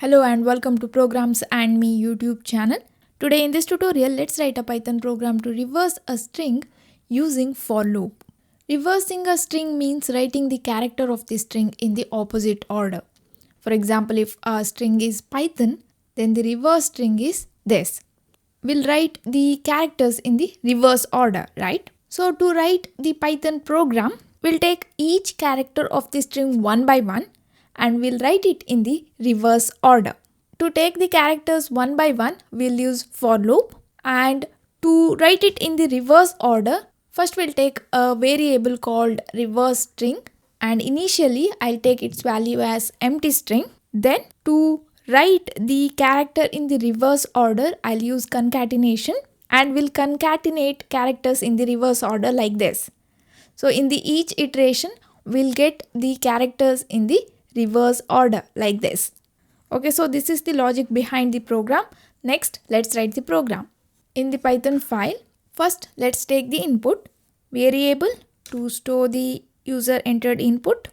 Hello and welcome to Programs and Me YouTube channel. Today in this tutorial, let's write a Python program to reverse a string using for loop. Reversing a string means writing the character of the string in the opposite order. For example, if a string is Python, then the reverse string is this. We'll write the characters in the reverse order, right? So to write the Python program, we'll take each character of the string one by one and we'll write it in the reverse order. To take the characters one by one, we'll use for loop, and to write it in the reverse order, first we'll take a variable called reverse string, and initially I'll take its value as empty string. Then to write the character in the reverse order, I'll use concatenation, and we'll concatenate characters in the reverse order like this. So in the each iteration, we'll get the characters in the reverse order like this. Okay, so this is the logic behind the program. Next, let's write the program. In the Python file, first let's take the input variable to store the user entered input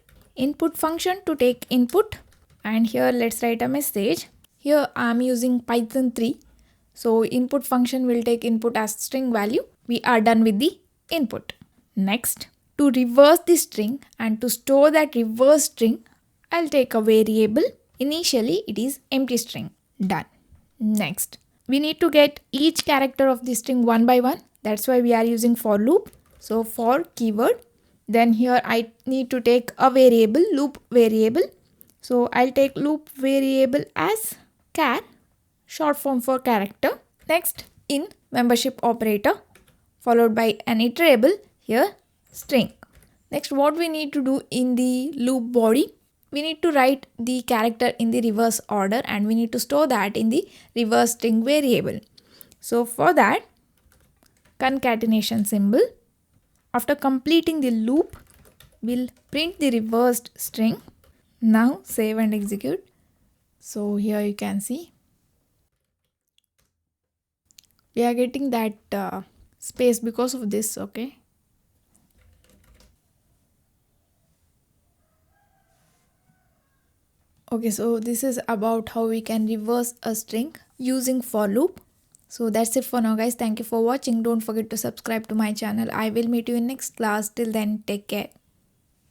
function to take input, and here let's write a message. Here I'm using Python 3. So input function will take input as string value. We are done with the input. Next, to reverse the string and to store that reverse string, I'll take a variable. Initially it is empty string. Done. Next, we need to get each character of the string one by one. That's why we are using for loop. So for keyword, then here I need to take a variable, loop variable. So I'll take loop variable as char, short form for character. Next, in membership operator followed by an iterable, here string. Next, what we need to do in the loop body, we need to write the character in the reverse order and we need to store that in the reverse string variable. So for that, concatenation symbol. After completing the loop, we'll print the reversed string. Now save and execute. So here you can see we are getting that space because of this. Okay. Okay, so this is about how we can reverse a string using for loop. So that's it for now, guys. Thank you for watching. Don't forget to subscribe to my channel. I will meet you in next class. Till then, take care.